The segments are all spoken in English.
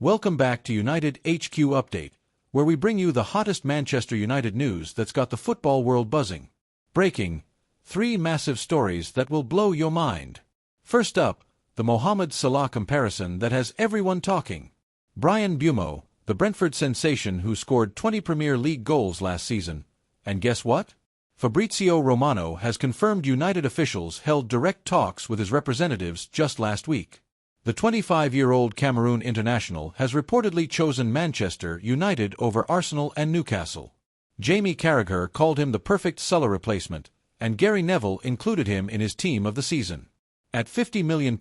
Welcome back to United HQ Update, where we bring you the hottest Manchester United news that's got the football world buzzing. Breaking: 3 massive stories that will blow your mind. First up, the Mohamed Salah comparison that has everyone talking. Bryan MBEUMO, the Brentford sensation who scored 20 Premier League goals last season. And guess what? Fabrizio Romano has confirmed United officials held direct talks with his representatives just last week. The 25-year-old Cameroon international has reportedly chosen Manchester United over Arsenal and Newcastle. Jamie Carragher called him the perfect Salah replacement, and Gary Neville included him in his team of the season. At £50 million,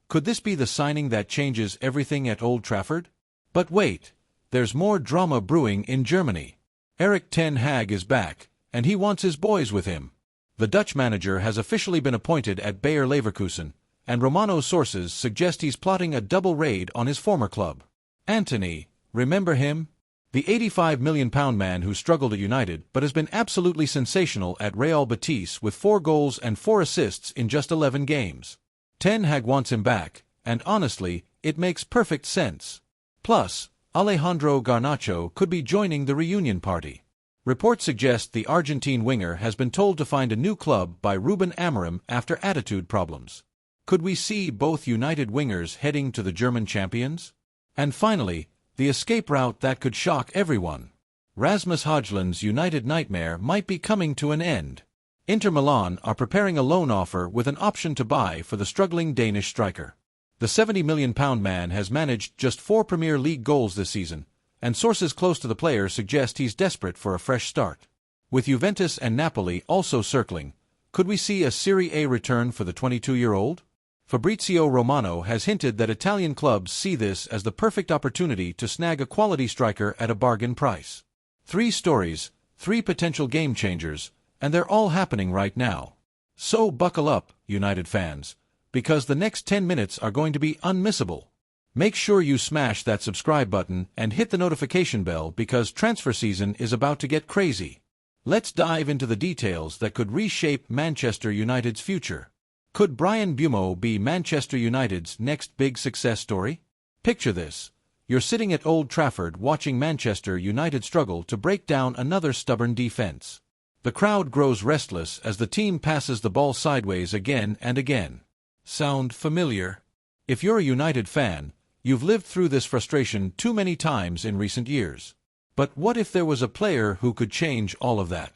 could this be the signing that changes everything at Old Trafford? But wait, there's more drama brewing in Germany. Erik ten Hag is back, and he wants his boys with him. The Dutch manager has officially been appointed at Bayer Leverkusen, and Romano's sources suggest he's plotting a double raid on his former club. Antony, remember him? The £85 million man who struggled at United but has been absolutely sensational at Real Betis with 4 goals and 4 assists in just 11 games. Ten Hag wants him back, and honestly, it makes perfect sense. Plus, Alejandro Garnacho could be joining the reunion party. Reports suggest the Argentine winger has been told to find a new club by Ruben Amorim after attitude problems. Could we see both United wingers heading to the German champions? And finally, the escape route that could shock everyone. Rasmus Højlund's United nightmare might be coming to an end. Inter Milan are preparing a loan offer with an option to buy for the struggling Danish striker. The £70 million man has managed just 4 Premier League goals this season, and sources close to the player suggest he's desperate for a fresh start. With Juventus and Napoli also circling, could we see a Serie A return for the 22-year-old? Fabrizio Romano has hinted that Italian clubs see this as the perfect opportunity to snag a quality striker at a bargain price. 3 stories, 3 potential game-changers, and they're all happening right now. So buckle up, United fans, because the next 10 minutes are going to be unmissable. Make sure you smash that subscribe button and hit the notification bell because transfer season is about to get crazy. Let's dive into the details that could reshape Manchester United's future. Could Bryan MBEUMO be Manchester United's next big success story? Picture this. You're sitting at Old Trafford watching Manchester United struggle to break down another stubborn defense. The crowd grows restless as the team passes the ball sideways again and again. Sound familiar? If you're a United fan, you've lived through this frustration too many times in recent years. But what if there was a player who could change all of that?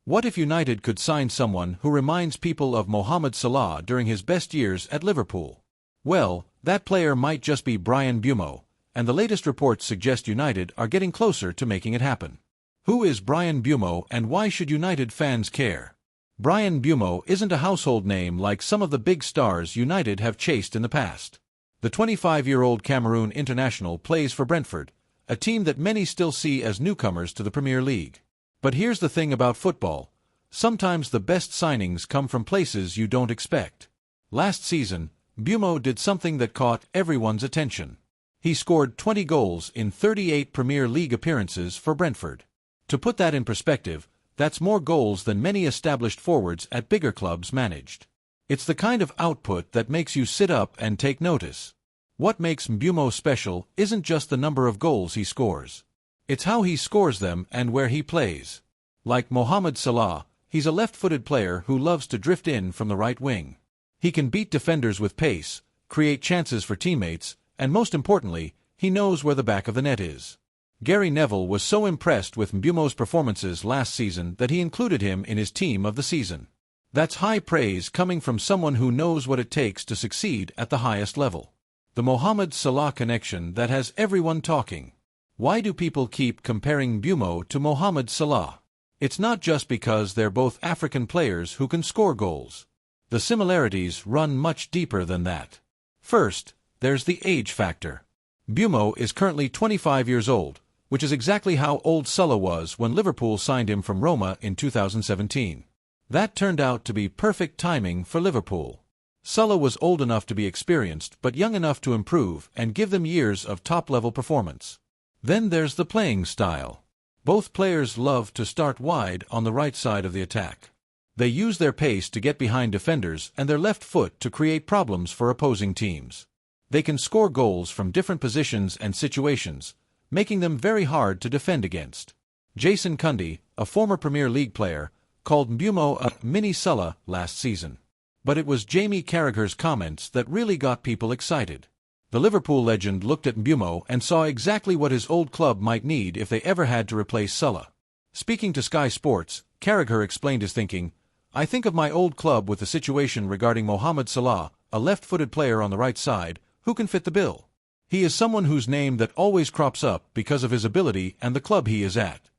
What if United could sign someone who reminds people of Mohamed Salah during his best years at Liverpool? Well, that player might just be Bryan MBEUMO, and the latest reports suggest United are getting closer to making it happen. Who is Bryan MBEUMO and why should United fans care? Bryan MBEUMO isn't a household name like some of the big stars United have chased in the past. The 25-year-old Cameroon international plays for Brentford, a team that many still see as newcomers to the Premier League. But here's the thing about football. Sometimes the best signings come from places you don't expect. Last season, MBEUMO did something that caught everyone's attention. He scored 20 goals in 38 Premier League appearances for Brentford. To put that in perspective, that's more goals than many established forwards at bigger clubs managed. It's the kind of output that makes you sit up and take notice. What makes MBEUMO special isn't just the number of goals he scores. It's how he scores them and where he plays. Like Mohamed Salah, he's a left-footed player who loves to drift in from the right wing. He can beat defenders with pace, create chances for teammates, and most importantly, he knows where the back of the net is. Gary Neville was so impressed with MBEUMO's performances last season that he included him in his team of the season. That's high praise coming from someone who knows what it takes to succeed at the highest level. The Mohamed Salah connection that has everyone talking. Why do people keep comparing MBEUMO to Mohamed Salah? It's not just because they're both African players who can score goals. The similarities run much deeper than that. First, there's the age factor. MBEUMO is currently 25 years old, which is exactly how old Salah was when Liverpool signed him from Roma in 2017. That turned out to be perfect timing for Liverpool. Salah was old enough to be experienced but young enough to improve and give them years of top-level performance. Then there's the playing style. Both players love to start wide on the right side of the attack. They use their pace to get behind defenders and their left foot to create problems for opposing teams. They can score goals from different positions and situations, making them very hard to defend against. Jason Cundy, a former Premier League player, called MBEUMO a mini Sulla last season. But it was Jamie Carragher's comments that really got people excited. The Liverpool legend looked at MBEUMO and saw exactly what his old club might need if they ever had to replace Sulla. Speaking to Sky Sports, Carragher explained his thinking. "I think of my old club with the situation regarding Mohamed Salah, a left-footed player on the right side, who can fit the bill. He is someone whose name that always crops up because of his ability and the club he is at."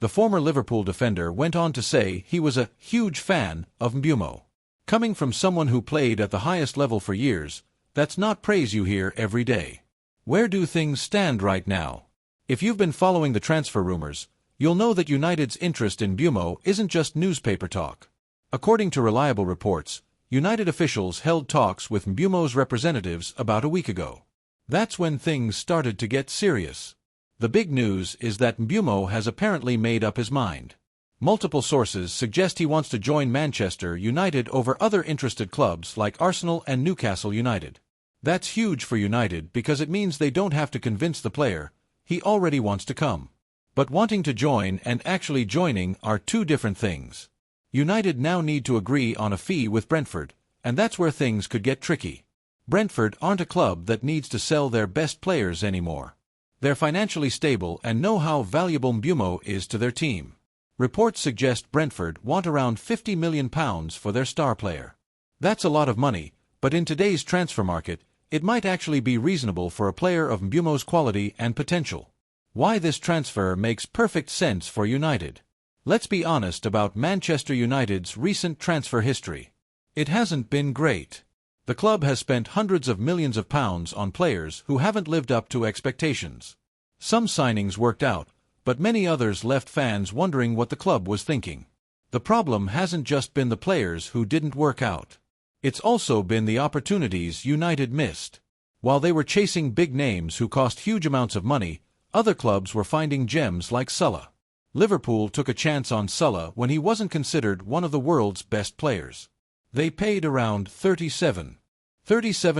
The former Liverpool defender went on to say he was a huge fan of MBEUMO. Coming from someone who played at the highest level for years, that's not praise you hear every day. Where do things stand right now? If you've been following the transfer rumors, you'll know that United's interest in MBEUMO isn't just newspaper talk. According to reliable reports, United officials held talks with MBEUMO's representatives about a week ago. That's when things started to get serious. The big news is that MBEUMO has apparently made up his mind. Multiple sources suggest he wants to join Manchester United over other interested clubs like Arsenal and Newcastle United. That's huge for United because it means they don't have to convince the player, he already wants to come. But wanting to join and actually joining are two different things. United now need to agree on a fee with Brentford, and that's where things could get tricky. Brentford aren't a club that needs to sell their best players anymore. They're financially stable and know how valuable MBEUMO is to their team. Reports suggest Brentford want around £50 million for their star player. That's a lot of money, but in today's transfer market, it might actually be reasonable for a player of MBEUMO's quality and potential. Why this transfer makes perfect sense for United. Let's be honest about Manchester United's recent transfer history. It hasn't been great. The club has spent hundreds of millions of pounds on players who haven't lived up to expectations. Some signings worked out, but many others left fans wondering what the club was thinking. The problem hasn't just been the players who didn't work out. It's also been the opportunities United missed. While they were chasing big names who cost huge amounts of money, other clubs were finding gems like Sulla. Liverpool took a chance on Sulla when he wasn't considered one of the world's best players. They paid around £37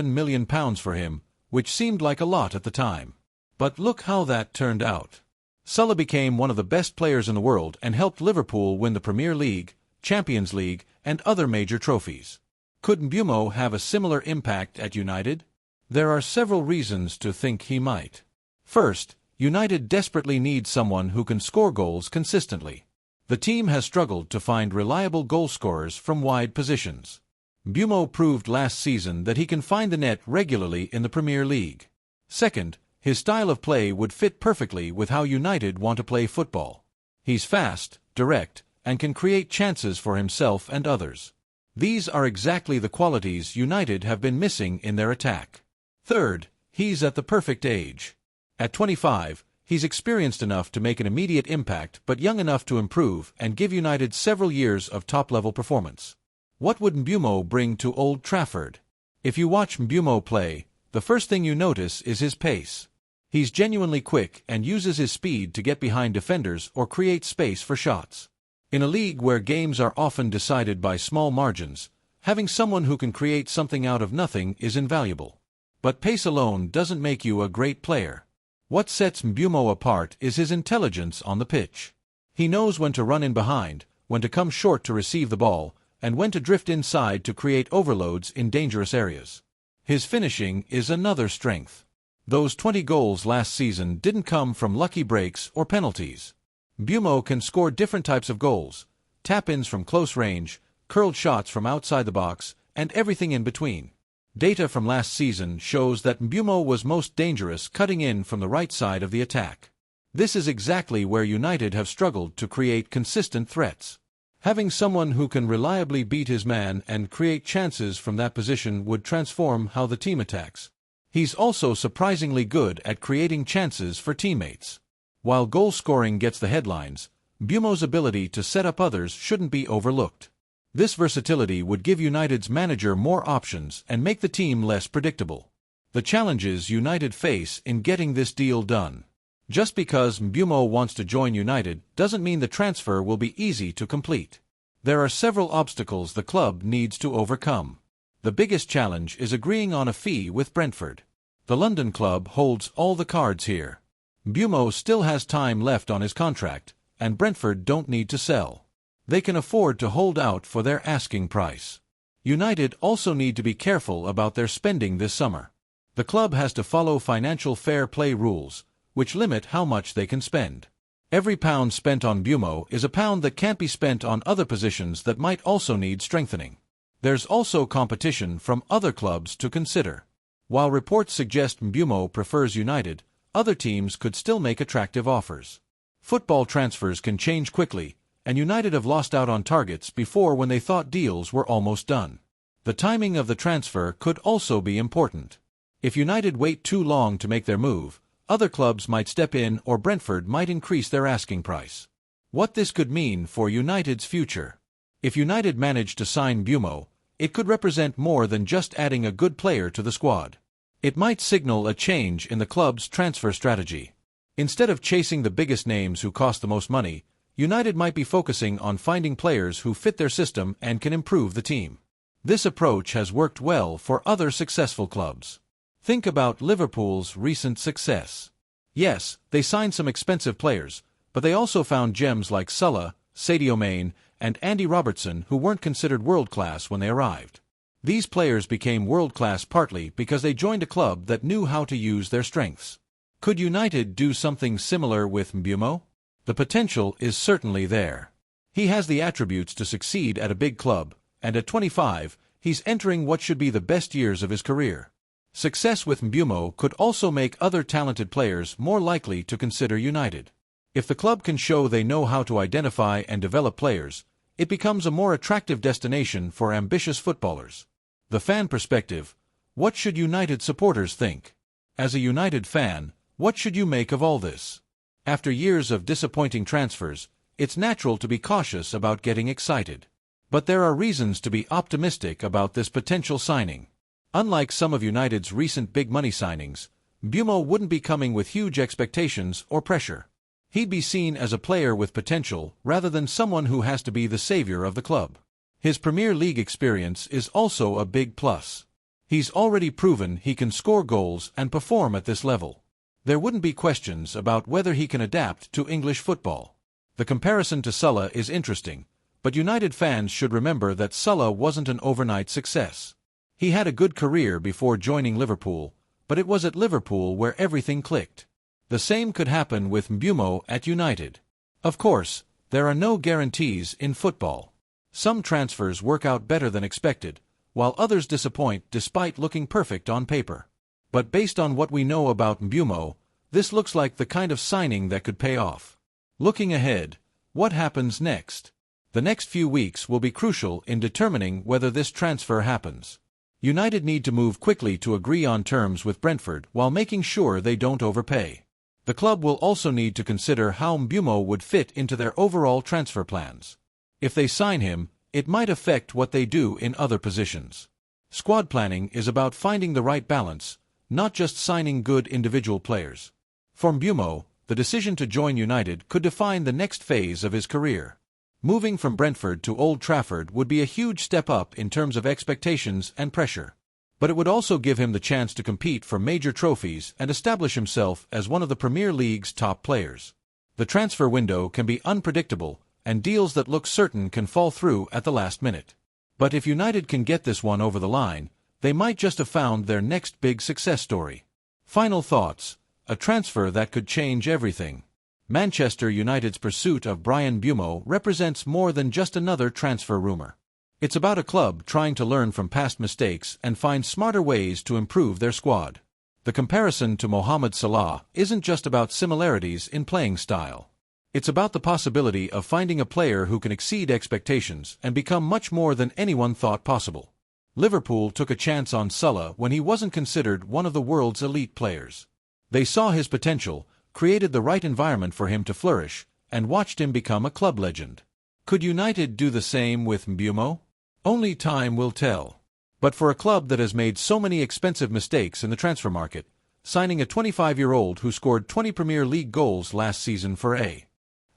million for him, which seemed like a lot at the time. But look how that turned out. Sulla became one of the best players in the world and helped Liverpool win the Premier League, Champions League, and other major trophies. Could MBEUMO have a similar impact at United? There are several reasons to think he might. First, United desperately needs someone who can score goals consistently. The team has struggled to find reliable goal scorers from wide positions. MBEUMO proved last season that he can find the net regularly in the Premier League. Second, his style of play would fit perfectly with how United want to play football. He's fast, direct, and can create chances for himself and others. These are exactly the qualities United have been missing in their attack. Third, he's at the perfect age. At 25, he's experienced enough to make an immediate impact but young enough to improve and give United several years of top-level performance. What would MBEUMO bring to Old Trafford? If you watch MBEUMO play, the first thing you notice is his pace. He's genuinely quick and uses his speed to get behind defenders or create space for shots. In a league where games are often decided by small margins, having someone who can create something out of nothing is invaluable. But pace alone doesn't make you a great player. What sets MBEUMO apart is his intelligence on the pitch. He knows when to run in behind, when to come short to receive the ball, and when to drift inside to create overloads in dangerous areas. His finishing is another strength. Those 20 goals last season didn't come from lucky breaks or penalties. MBEUMO can score different types of goals, tap-ins from close range, curled shots from outside the box, and everything in between. Data from last season shows that MBEUMO was most dangerous cutting in from the right side of the attack. This is exactly where United have struggled to create consistent threats. Having someone who can reliably beat his man and create chances from that position would transform how the team attacks. He's also surprisingly good at creating chances for teammates. While goal scoring gets the headlines, MBEUMO's ability to set up others shouldn't be overlooked. This versatility would give United's manager more options and make the team less predictable. The challenges United face in getting this deal done. Just because MBEUMO wants to join United doesn't mean the transfer will be easy to complete. There are several obstacles the club needs to overcome. The biggest challenge is agreeing on a fee with Brentford. The London club holds all the cards here. MBEUMO still has time left on his contract, and Brentford don't need to sell. They can afford to hold out for their asking price. United also need to be careful about their spending this summer. The club has to follow financial fair play rules, which limit how much they can spend. Every pound spent on MBEUMO is a pound that can't be spent on other positions that might also need strengthening. There's also competition from other clubs to consider. While reports suggest MBEUMO prefers United, other teams could still make attractive offers. Football transfers can change quickly, and United have lost out on targets before when they thought deals were almost done. The timing of the transfer could also be important. If United wait too long to make their move, other clubs might step in or Brentford might increase their asking price. What this could mean for United's future. If United managed to sign MBEUMO, it could represent more than just adding a good player to the squad. It might signal a change in the club's transfer strategy. Instead of chasing the biggest names who cost the most money, United might be focusing on finding players who fit their system and can improve the team. This approach has worked well for other successful clubs. Think about Liverpool's recent success. Yes, they signed some expensive players, but they also found gems like Salah, Sadio Mane, and Andy Robertson who weren't considered world-class when they arrived. These players became world-class partly because they joined a club that knew how to use their strengths. Could United do something similar with MBEUMO? The potential is certainly there. He has the attributes to succeed at a big club, and at 25, he's entering what should be the best years of his career. Success with MBEUMO could also make other talented players more likely to consider United. If the club can show they know how to identify and develop players, it becomes a more attractive destination for ambitious footballers. The fan perspective: what should United supporters think? As a United fan, what should you make of all this? After years of disappointing transfers, it's natural to be cautious about getting excited. But there are reasons to be optimistic about this potential signing. Unlike some of United's recent big-money signings, MBEUMO wouldn't be coming with huge expectations or pressure. He'd be seen as a player with potential rather than someone who has to be the savior of the club. His Premier League experience is also a big plus. He's already proven he can score goals and perform at this level. There wouldn't be questions about whether he can adapt to English football. The comparison to Salah is interesting, but United fans should remember that Salah wasn't an overnight success. He had a good career before joining Liverpool, but it was at Liverpool where everything clicked. The same could happen with MBEUMO at United. Of course, there are no guarantees in football. Some transfers work out better than expected, while others disappoint despite looking perfect on paper. But based on what we know about MBEUMO, this looks like the kind of signing that could pay off. Looking ahead, what happens next? The next few weeks will be crucial in determining whether this transfer happens. United need to move quickly to agree on terms with Brentford while making sure they don't overpay. The club will also need to consider how MBEUMO would fit into their overall transfer plans. If they sign him, it might affect what they do in other positions. Squad planning is about finding the right balance, not just signing good individual players. For MBEUMO, the decision to join United could define the next phase of his career. Moving from Brentford to Old Trafford would be a huge step up in terms of expectations and pressure. But it would also give him the chance to compete for major trophies and establish himself as one of the Premier League's top players. The transfer window can be unpredictable, and deals that look certain can fall through at the last minute. But if United can get this one over the line, they might just have found their next big success story. Final thoughts: a transfer that could change everything. Manchester United's pursuit of Bryan MBEUMO represents more than just another transfer rumor. It's about a club trying to learn from past mistakes and find smarter ways to improve their squad. The comparison to Mohamed Salah isn't just about similarities in playing style. It's about the possibility of finding a player who can exceed expectations and become much more than anyone thought possible. Liverpool took a chance on Salah when he wasn't considered one of the world's elite players. They saw his potential, created the right environment for him to flourish, and watched him become a club legend. Could United do the same with MBEUMO? Only time will tell. But for a club that has made so many expensive mistakes in the transfer market, signing a 25-year-old who scored 20 Premier League goals last season for a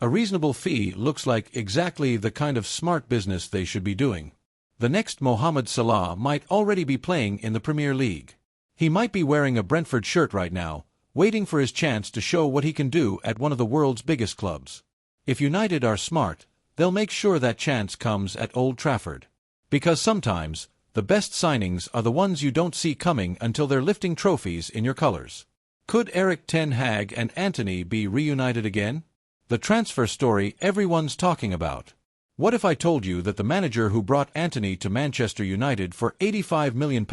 reasonable fee looks like exactly the kind of smart business they should be doing. The next Mohamed Salah might already be playing in the Premier League. He might be wearing a Brentford shirt right now, waiting for his chance to show what he can do at one of the world's biggest clubs. If United are smart, they'll make sure that chance comes at Old Trafford. Because sometimes, the best signings are the ones you don't see coming until they're lifting trophies in your colors. Could Erik ten Hag and Antony be reunited again? The transfer story everyone's talking about. What if I told you that the manager who brought Antony to Manchester United for £85 million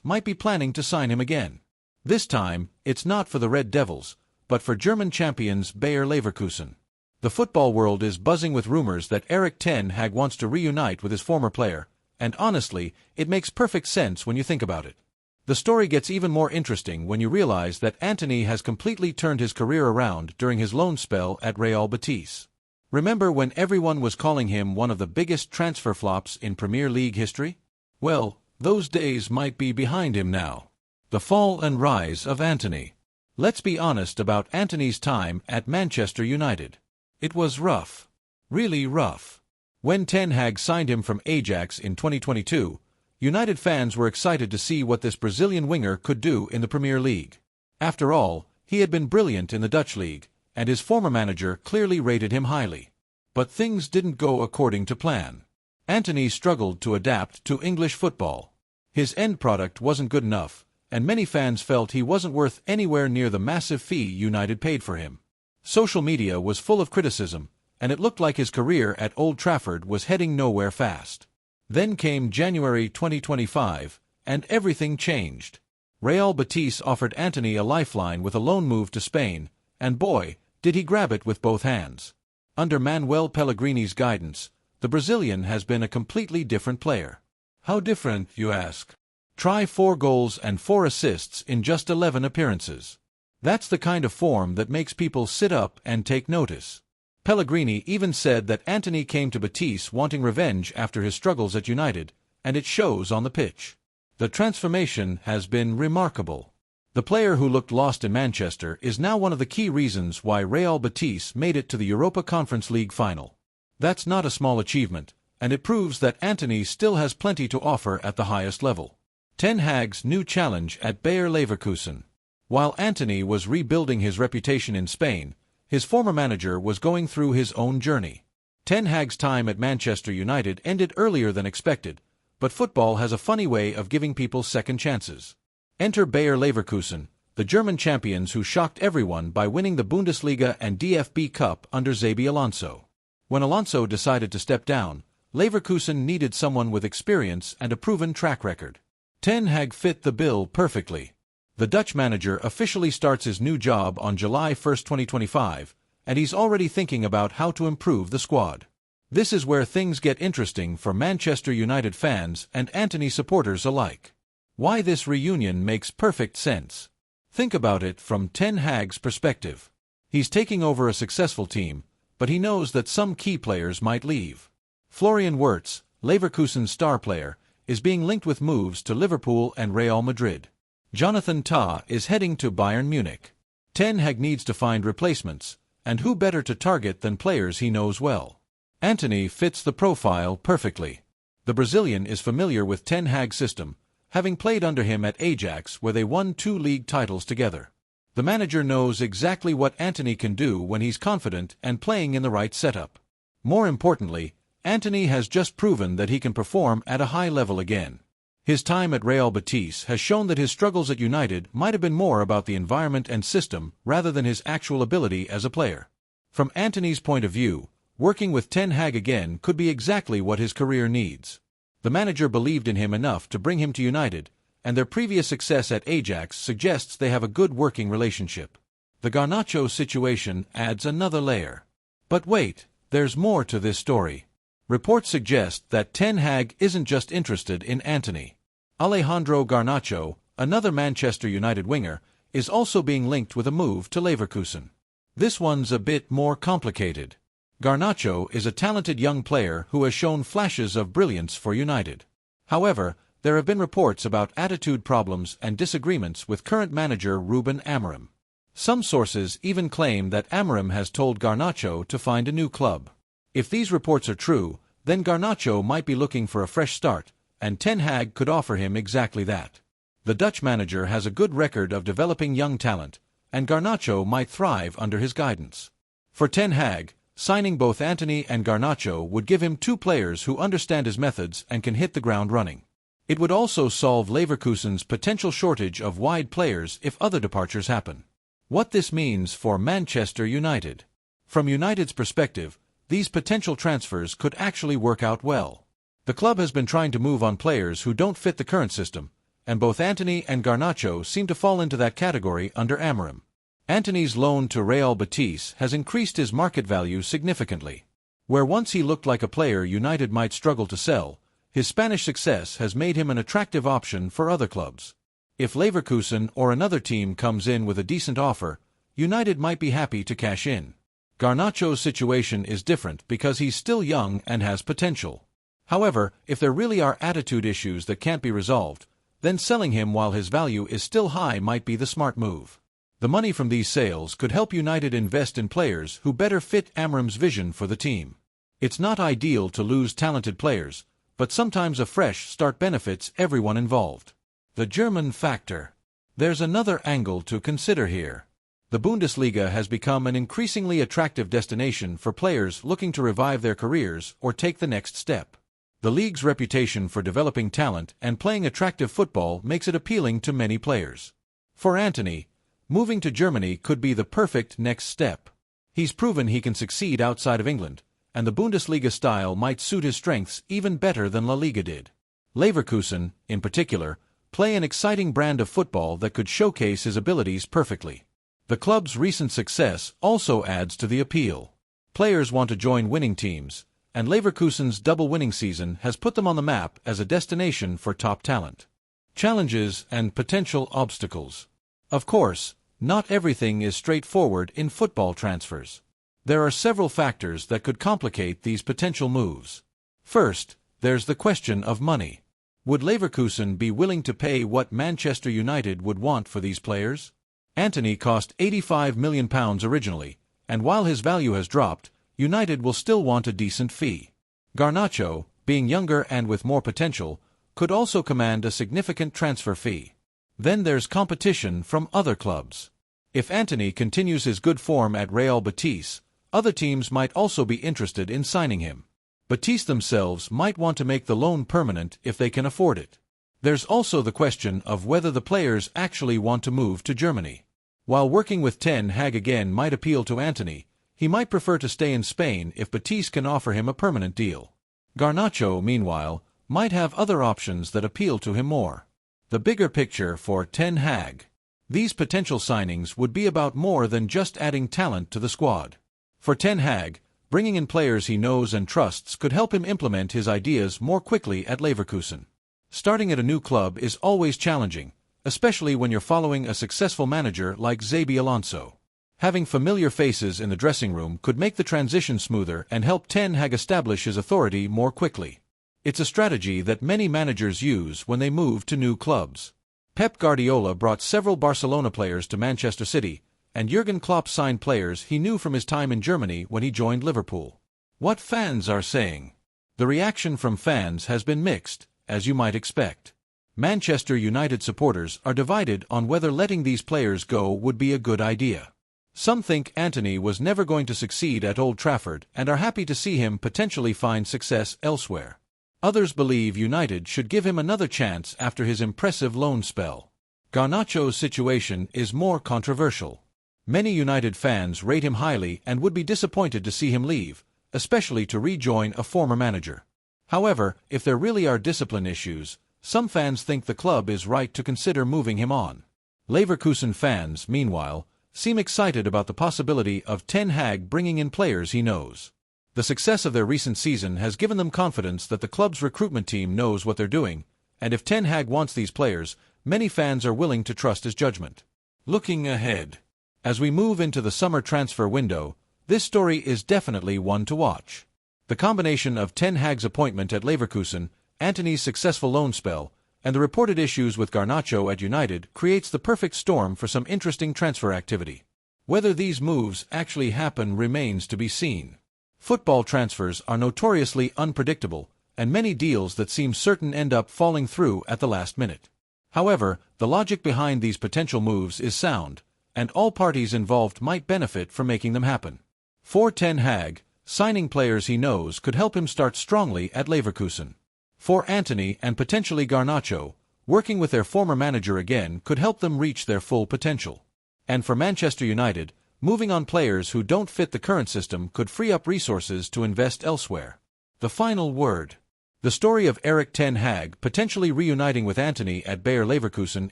might be planning to sign him again? This time, it's not for the Red Devils, but for German champions Bayer Leverkusen. The football world is buzzing with rumors that Erik ten Hag wants to reunite with his former player, and honestly, it makes perfect sense when you think about it. The story gets even more interesting when you realize that Antony has completely turned his career around during his loan spell at Real Betis. Remember when everyone was calling him one of the biggest transfer flops in Premier League history? Well, those days might be behind him now. The fall and rise of Antony. Let's be honest about Antony's time at Manchester United. It was rough. Really rough. When Ten Hag signed him from Ajax in 2022, United fans were excited to see what this Brazilian winger could do in the Premier League. After all, he had been brilliant in the Dutch league, and his former manager clearly rated him highly. But things didn't go according to plan. Antony struggled to adapt to English football. His end product wasn't good enough, and many fans felt he wasn't worth anywhere near the massive fee United paid for him. Social media was full of criticism, and it looked like his career at Old Trafford was heading nowhere fast. Then came January 2025, and everything changed. Real Betis offered Antony a lifeline with a loan move to Spain, and boy, did he grab it with both hands. Under Manuel Pellegrini's guidance, the Brazilian has been a completely different player. How different, you ask? Try 4 goals and 4 assists in just 11 appearances. That's the kind of form that makes people sit up and take notice. Pellegrini even said that Antony came to Betis wanting revenge after his struggles at United, and it shows on the pitch. The transformation has been remarkable. The player who looked lost in Manchester is now one of the key reasons why Real Betis made it to the Europa Conference League final. That's not a small achievement, and it proves that Antony still has plenty to offer at the highest level. Ten Hag's new challenge at Bayer Leverkusen. While Antony was rebuilding his reputation in Spain, his former manager was going through his own journey. Ten Hag's time at Manchester United ended earlier than expected, but football has a funny way of giving people second chances. Enter Bayer Leverkusen, the German champions who shocked everyone by winning the Bundesliga and DFB Cup under Xabi Alonso. When Alonso decided to step down, Leverkusen needed someone with experience and a proven track record. Ten Hag fit the bill perfectly. The Dutch manager officially starts his new job on July 1, 2025, and he's already thinking about how to improve the squad. This is where things get interesting for Manchester United fans and Antony supporters alike. Why this reunion makes perfect sense. Think about it from Ten Hag's perspective. He's taking over a successful team, but he knows that some key players might leave. Florian Wirtz, Leverkusen's star player, is being linked with moves to Liverpool and Real Madrid. Jonathan Tah is heading to Bayern Munich. Ten Hag needs to find replacements, and who better to target than players he knows well? Antony fits the profile perfectly. The Brazilian is familiar with Ten Hag's system, having played under him at Ajax where they won 2 league titles together. The manager knows exactly what Antony can do when he's confident and playing in the right setup. More importantly, Antony has just proven that he can perform at a high level again. His time at Real Betis has shown that his struggles at United might have been more about the environment and system rather than his actual ability as a player. From Antony's point of view, working with Ten Hag again could be exactly what his career needs. The manager believed in him enough to bring him to United, and their previous success at Ajax suggests they have a good working relationship. The Garnacho situation adds another layer. But wait, there's more to this story. Reports suggest that Ten Hag isn't just interested in Antony. Alejandro Garnacho, another Manchester United winger, is also being linked with a move to Leverkusen. This one's a bit more complicated. Garnacho is a talented young player who has shown flashes of brilliance for United. However, there have been reports about attitude problems and disagreements with current manager Ruben Amorim. Some sources even claim that Amorim has told Garnacho to find a new club. If these reports are true, then Garnacho might be looking for a fresh start, and Ten Hag could offer him exactly that. The Dutch manager has a good record of developing young talent, and Garnacho might thrive under his guidance. For Ten Hag, signing both Antony and Garnacho would give him two players who understand his methods and can hit the ground running. It would also solve Leverkusen's potential shortage of wide players if other departures happen. What this means for Manchester United. From United's perspective, these potential transfers could actually work out well. The club has been trying to move on players who don't fit the current system, and both Antony and Garnacho seem to fall into that category under Amorim. Antony's loan to Real Betis has increased his market value significantly. Where once he looked like a player United might struggle to sell, his Spanish success has made him an attractive option for other clubs. If Leverkusen or another team comes in with a decent offer, United might be happy to cash in. Garnacho's situation is different because he's still young and has potential. However, if there really are attitude issues that can't be resolved, then selling him while his value is still high might be the smart move. The money from these sales could help United invest in players who better fit Amorim's vision for the team. It's not ideal to lose talented players, but sometimes a fresh start benefits everyone involved. The German factor. There's another angle to consider here. The Bundesliga has become an increasingly attractive destination for players looking to revive their careers or take the next step. The league's reputation for developing talent and playing attractive football makes it appealing to many players. For Antony, moving to Germany could be the perfect next step. He's proven he can succeed outside of England, and the Bundesliga style might suit his strengths even better than La Liga did. Leverkusen, in particular, play an exciting brand of football that could showcase his abilities perfectly. The club's recent success also adds to the appeal. Players want to join winning teams, and Leverkusen's double winning season has put them on the map as a destination for top talent. Challenges and potential obstacles. Of course, not everything is straightforward in football transfers. There are several factors that could complicate these potential moves. First, there's the question of money. Would Leverkusen be willing to pay what Manchester United would want for these players? Antony cost £85 million originally, and while his value has dropped, United will still want a decent fee. Garnacho, being younger and with more potential, could also command a significant transfer fee. Then there's competition from other clubs. If Antony continues his good form at Real Betis, other teams might also be interested in signing him. Betis themselves might want to make the loan permanent if they can afford it. There's also the question of whether the players actually want to move to Germany. While working with Ten Hag again might appeal to Antony, he might prefer to stay in Spain if Betis can offer him a permanent deal. Garnacho, meanwhile, might have other options that appeal to him more. The bigger picture for Ten Hag. These potential signings would be about more than just adding talent to the squad. For Ten Hag, bringing in players he knows and trusts could help him implement his ideas more quickly at Leverkusen. Starting at a new club is always challenging, especially when you're following a successful manager like Xabi Alonso. Having familiar faces in the dressing room could make the transition smoother and help Ten Hag establish his authority more quickly. It's a strategy that many managers use when they move to new clubs. Pep Guardiola brought several Barcelona players to Manchester City, and Jurgen Klopp signed players he knew from his time in Germany when he joined Liverpool. What fans are saying. The reaction from fans has been mixed, as you might expect. Manchester United supporters are divided on whether letting these players go would be a good idea. Some think Antony was never going to succeed at Old Trafford and are happy to see him potentially find success elsewhere. Others believe United should give him another chance after his impressive loan spell. Garnacho's situation is more controversial. Many United fans rate him highly and would be disappointed to see him leave, especially to rejoin a former manager. However, if there really are discipline issues, some fans think the club is right to consider moving him on. Leverkusen fans, meanwhile, seem excited about the possibility of Ten Hag bringing in players he knows. The success of their recent season has given them confidence that the club's recruitment team knows what they're doing, and if Ten Hag wants these players, many fans are willing to trust his judgment. Looking ahead. As we move into the summer transfer window, this story is definitely one to watch. The combination of Ten Hag's appointment at Leverkusen, Antony's successful loan spell, and the reported issues with Garnacho at United creates the perfect storm for some interesting transfer activity. Whether these moves actually happen remains to be seen. Football transfers are notoriously unpredictable, and many deals that seem certain end up falling through at the last minute. However, the logic behind these potential moves is sound, and all parties involved might benefit from making them happen. For Ten Hag, signing players he knows could help him start strongly at Leverkusen. For Antony and potentially Garnacho, working with their former manager again could help them reach their full potential. And for Manchester United, moving on players who don't fit the current system could free up resources to invest elsewhere. The final word. The story of Erik Ten Hag potentially reuniting with Antony at Bayer Leverkusen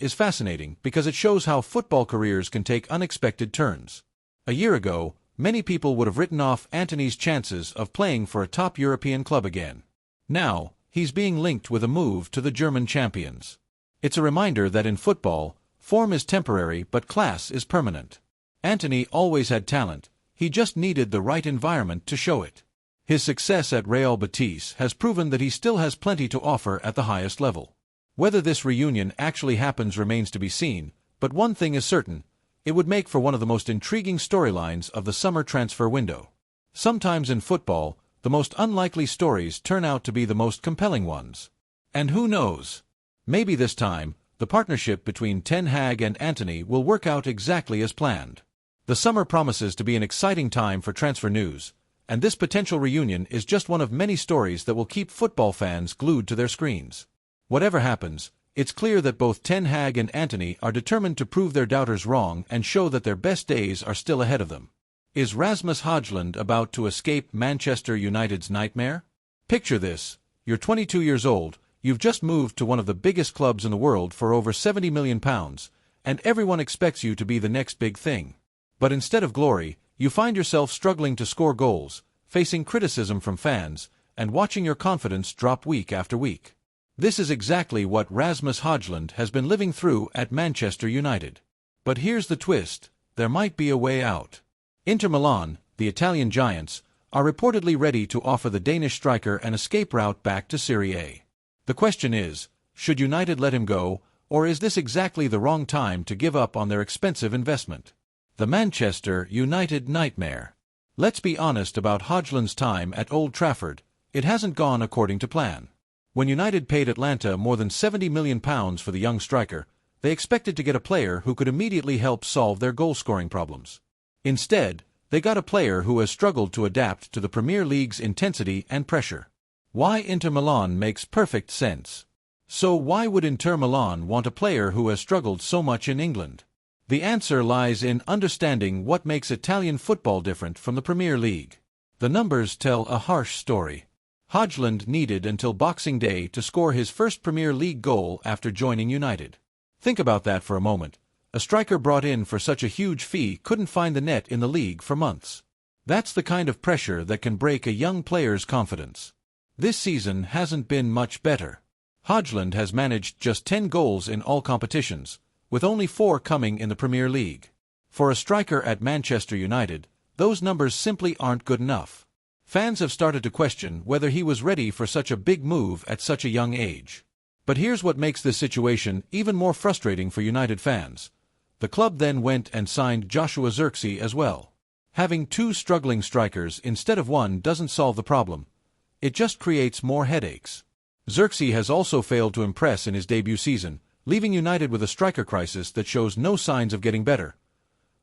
is fascinating because it shows how football careers can take unexpected turns. A year ago, many people would have written off Antony's chances of playing for a top European club again. Now, he's being linked with a move to the German champions. It's a reminder that in football, form is temporary but class is permanent. Antony always had talent, he just needed the right environment to show it. His success at Real Betis has proven that he still has plenty to offer at the highest level. Whether this reunion actually happens remains to be seen, but one thing is certain, it would make for one of the most intriguing storylines of the summer transfer window. Sometimes in football, the most unlikely stories turn out to be the most compelling ones. And who knows? Maybe this time, the partnership between Ten Hag and Antony will work out exactly as planned. The summer promises to be an exciting time for transfer news, and this potential reunion is just one of many stories that will keep football fans glued to their screens. Whatever happens, it's clear that both Ten Hag and Antony are determined to prove their doubters wrong and show that their best days are still ahead of them. Is Rasmus Højlund about to escape Manchester United's nightmare? Picture this, you're 22 years old, you've just moved to one of the biggest clubs in the world for over £70 million, and everyone expects you to be the next big thing. But instead of glory, you find yourself struggling to score goals, facing criticism from fans, and watching your confidence drop week after week. This is exactly what Rasmus Højlund has been living through at Manchester United. But here's the twist, there might be a way out. Inter Milan, the Italian giants, are reportedly ready to offer the Danish striker an escape route back to Serie A. The question is, should United let him go, or is this exactly the wrong time to give up on their expensive investment? The Manchester United nightmare. Let's be honest about Højlund's time at Old Trafford, it hasn't gone according to plan. When United paid Atlanta more than £70 million for the young striker, they expected to get a player who could immediately help solve their goal-scoring problems. Instead, they got a player who has struggled to adapt to the Premier League's intensity and pressure. Why Inter Milan makes perfect sense. So why would Inter Milan want a player who has struggled so much in England? The answer lies in understanding what makes Italian football different from the Premier League. The numbers tell a harsh story. Højlund needed until Boxing Day to score his first Premier League goal after joining United. Think about that for a moment. A striker brought in for such a huge fee couldn't find the net in the league for months. That's the kind of pressure that can break a young player's confidence. This season hasn't been much better. Højlund has managed just 10 goals in all competitions, with only 4 coming in the Premier League. For a striker at Manchester United, those numbers simply aren't good enough. Fans have started to question whether he was ready for such a big move at such a young age. But here's what makes this situation even more frustrating for United fans. The club then went and signed Joshua Zirkzee as well. Having 2 struggling strikers instead of 1 doesn't solve the problem. It just creates more headaches. Zirkzee has also failed to impress in his debut season, leaving United with a striker crisis that shows no signs of getting better.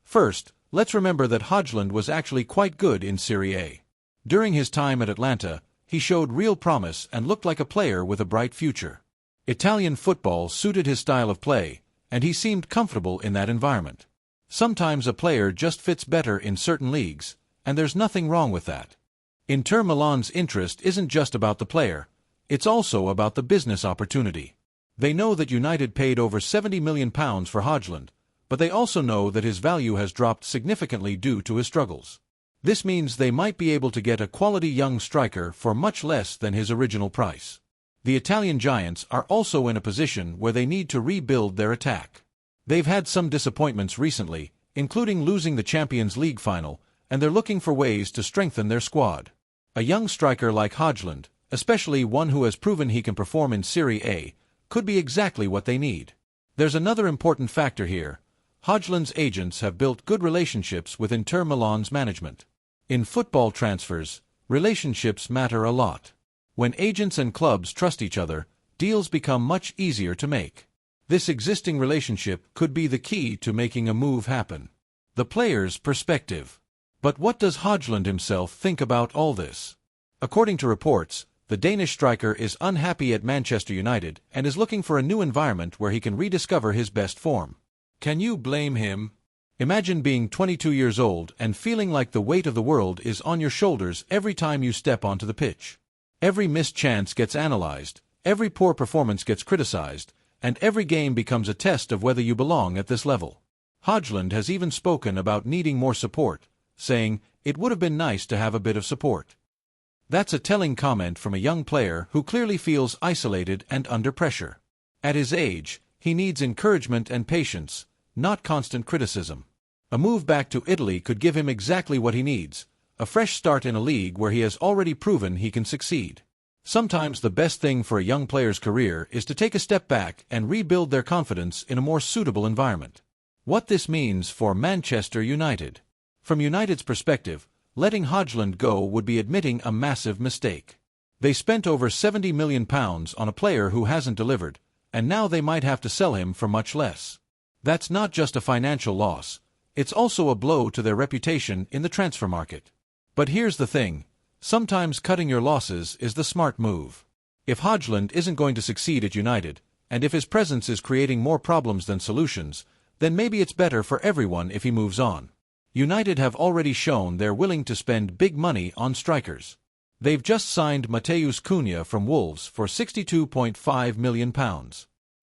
First, let's remember that Højlund was actually quite good in Serie A. During his time at Atlanta, he showed real promise and looked like a player with a bright future. Italian football suited his style of play, and he seemed comfortable in that environment. Sometimes a player just fits better in certain leagues, and there's nothing wrong with that. Inter Milan's interest isn't just about the player, it's also about the business opportunity. They know that United paid over £70 million for Højlund, but they also know that his value has dropped significantly due to his struggles. This means they might be able to get a quality young striker for much less than his original price. The Italian giants are also in a position where they need to rebuild their attack. They've had some disappointments recently, including losing the Champions League final, and they're looking for ways to strengthen their squad. A young striker like Højlund, especially one who has proven he can perform in Serie A, could be exactly what they need. There's another important factor here. Højlund's agents have built good relationships with Inter Milan's management. In football transfers, Relationships matter a lot. When agents and clubs trust each other, deals become much easier to make. This existing relationship could be the key to making a move happen. The player's perspective. But what does Højlund himself think about all this? According to reports, the Danish striker is unhappy at Manchester United and is looking for a new environment where he can rediscover his best form. Can you blame him? Imagine being 22 years old and feeling like the weight of the world is on your shoulders every time you step onto the pitch. Every missed chance gets analyzed, every poor performance gets criticized, and every game becomes a test of whether you belong at this level. Højlund has even spoken about needing more support, saying, "It would have been nice to have a bit of support." That's a telling comment from a young player who clearly feels isolated and under pressure. At his age, he needs encouragement and patience, not constant criticism. A move back to Italy could give him exactly what he needs, a fresh start in a league where he has already proven he can succeed. Sometimes the best thing for a young player's career is to take a step back and rebuild their confidence in a more suitable environment. What this means for Manchester United. From United's perspective, letting Højlund go would be admitting a massive mistake. They spent over £70 million on a player who hasn't delivered, and now they might have to sell him for much less. That's not just a financial loss, it's also a blow to their reputation in the transfer market. But here's the thing, sometimes cutting your losses is the smart move. If Højlund isn't going to succeed at United, and if his presence is creating more problems than solutions, then maybe it's better for everyone if he moves on. United have already shown they're willing to spend big money on strikers. They've just signed Matheus Cunha from Wolves for £62.5 million.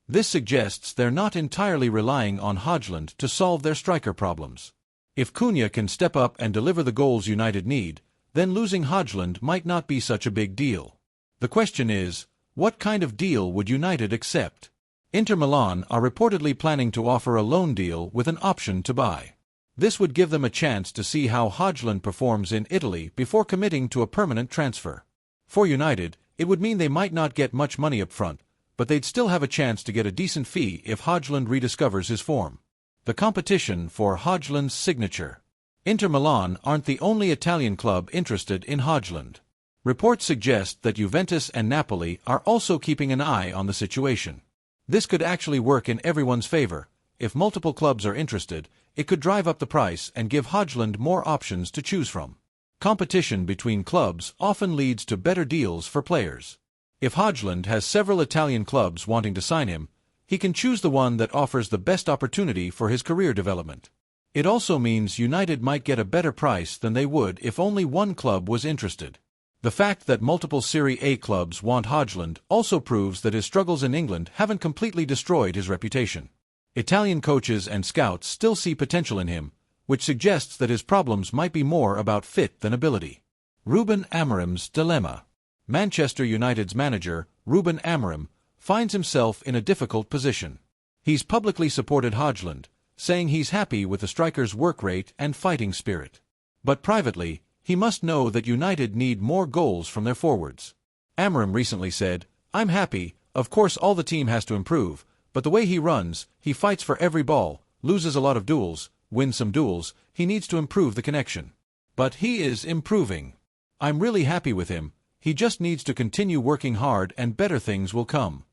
This suggests they're not entirely relying on Højlund to solve their striker problems. If Cunha can step up and deliver the goals United need, then losing Højlund might not be such a big deal. The question is, what kind of deal would United accept? Inter Milan are reportedly planning to offer a loan deal with an option to buy. This would give them a chance to see how Højlund performs in Italy before committing to a permanent transfer. For United, it would mean they might not get much money up front, but they'd still have a chance to get a decent fee if Højlund rediscovers his form. The competition for Højlund's signature. Inter Milan aren't the only Italian club interested in Højlund. Reports suggest that Juventus and Napoli are also keeping an eye on the situation. This could actually work in everyone's favor. If multiple clubs are interested, it could drive up the price and give Højlund more options to choose from. Competition between clubs often leads to better deals for players. If Højlund has several Italian clubs wanting to sign him, he can choose the one that offers the best opportunity for his career development. It also means United might get a better price than they would if only one club was interested. The fact that multiple Serie A clubs want Højlund also proves that his struggles in England haven't completely destroyed his reputation. Italian coaches and scouts still see potential in him, which suggests that his problems might be more about fit than ability. Ruben Amorim's dilemma. Manchester United's manager, Ruben Amorim, finds himself in a difficult position. He's publicly supported Højlund, saying he's happy with the striker's work rate and fighting spirit. But privately, he must know that United need more goals from their forwards. Amorim recently said, "I'm happy, of course all the team has to improve, but the way he runs, he fights for every ball, loses a lot of duels, wins some duels, he needs to improve the connection. But he is improving. I'm really happy with him, he just needs to continue working hard and better things will come."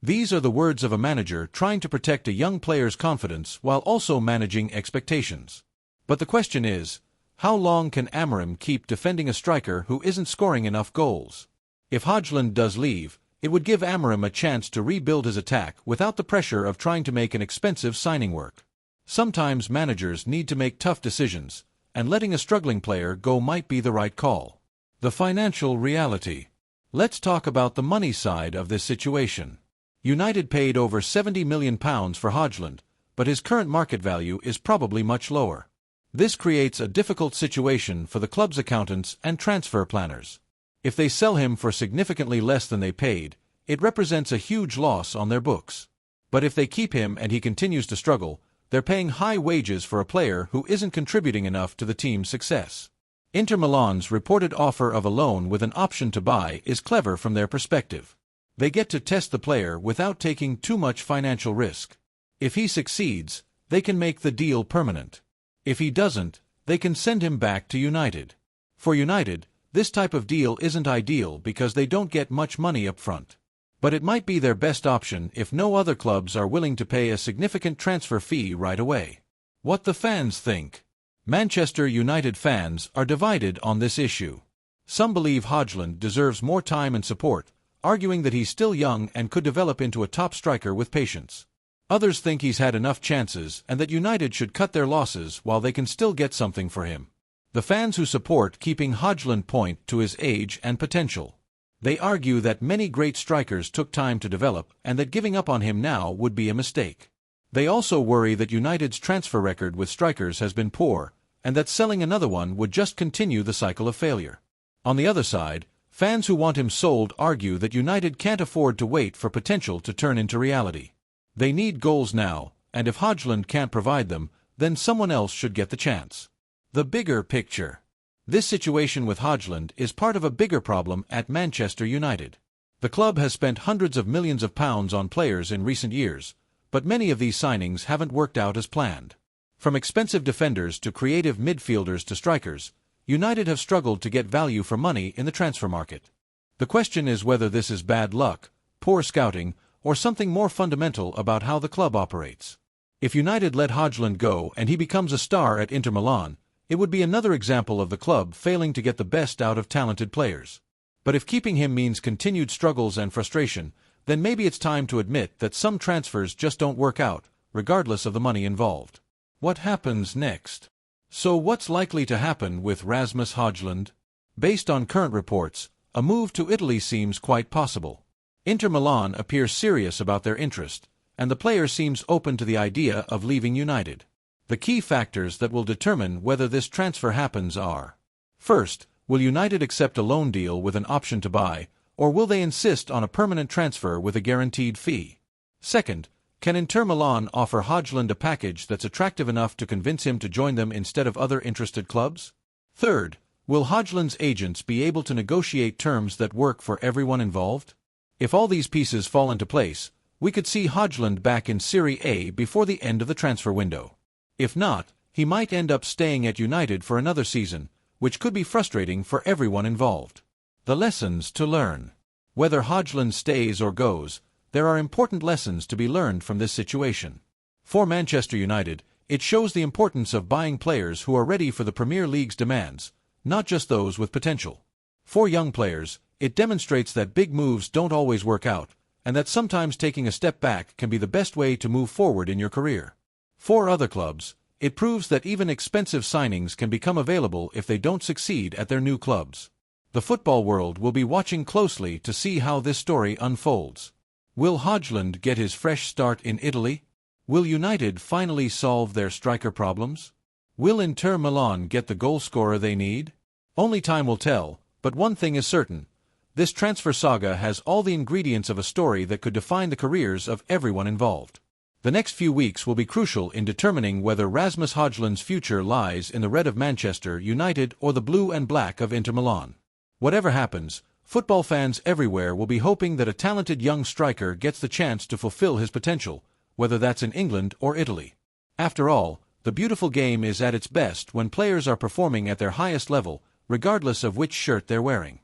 These are the words of a manager trying to protect a young player's confidence while also managing expectations. But the question is, how long can Amorim keep defending a striker who isn't scoring enough goals? If Højlund does leave, it would give Amorim a chance to rebuild his attack without the pressure of trying to make an expensive signing work. Sometimes managers need to make tough decisions, and letting a struggling player go might be the right call. The financial reality. Let's talk about the money side of this situation. United paid over £70 million for Højlund, but his current market value is probably much lower. This creates a difficult situation for the club's accountants and transfer planners. If they sell him for significantly less than they paid, it represents a huge loss on their books. But if they keep him and he continues to struggle, they're paying high wages for a player who isn't contributing enough to the team's success. Inter Milan's reported offer of a loan with an option to buy is clever from their perspective. They get to test the player without taking too much financial risk. If he succeeds, they can make the deal permanent. If he doesn't, they can send him back to United. For United, This type of deal isn't ideal because they don't get much money up front. But it might be their best option if no other clubs are willing to pay a significant transfer fee right away. What the fans think. Manchester United fans are divided on this issue. Some believe Højlund deserves more time and support, arguing that he's still young and could develop into a top striker with patience. Others think he's had enough chances and that United should cut their losses while they can still get something for him. The fans who support keeping Højlund point to his age and potential. They argue that many great strikers took time to develop and that giving up on him now would be a mistake. They also worry that United's transfer record with strikers has been poor, and that selling another one would just continue the cycle of failure. On the other side, fans who want him sold argue that United can't afford to wait for potential to turn into reality. They need goals now, and if Højlund can't provide them, then someone else should get the chance. The bigger picture. This situation with Højlund is part of a bigger problem at Manchester United. The club has spent hundreds of millions of pounds on players in recent years, but many of these signings haven't worked out as planned. From expensive defenders to creative midfielders to strikers, United have struggled to get value for money in the transfer market. The question is whether this is bad luck, poor scouting, or something more fundamental about how the club operates. If United let Højlund go and he becomes a star at Inter Milan, it would be another example of the club failing to get the best out of talented players. But if keeping him means continued struggles and frustration, then maybe it's time to admit that some transfers just don't work out, regardless of the money involved. What happens next? So what's likely to happen with Rasmus Højlund? Based on current reports, a move to Italy seems quite possible. Inter Milan appears serious about their interest, and the player seems open to the idea of leaving United. The key factors that will determine whether this transfer happens are: first, will United accept a loan deal with an option to buy, or will they insist on a permanent transfer with a guaranteed fee? Second, can Inter Milan offer Højlund a package that's attractive enough to convince him to join them instead of other interested clubs? Third, will Højlund's agents be able to negotiate terms that work for everyone involved? If all these pieces fall into place, we could see Højlund back in Serie A before the end of the transfer window. If not, he might end up staying at United for another season, which could be frustrating for everyone involved. The lessons to learn. Whether Højlund stays or goes, there are important lessons to be learned from this situation. For Manchester United, it shows the importance of buying players who are ready for the Premier League's demands, not just those with potential. For young players, it demonstrates that big moves don't always work out, and that sometimes taking a step back can be the best way to move forward in your career. For other clubs, it proves that even expensive signings can become available if they don't succeed at their new clubs. The football world will be watching closely to see how this story unfolds. Will Højlund get his fresh start in Italy? Will United finally solve their striker problems? Will Inter Milan get the goalscorer they need? Only time will tell, but one thing is certain. This transfer saga has all the ingredients of a story that could define the careers of everyone involved. The next few weeks will be crucial in determining whether Rasmus Højlund's future lies in the red of Manchester United or the blue and black of Inter Milan. Whatever happens, football fans everywhere will be hoping that a talented young striker gets the chance to fulfill his potential, whether that's in England or Italy. After all, the beautiful game is at its best when players are performing at their highest level, regardless of which shirt they're wearing.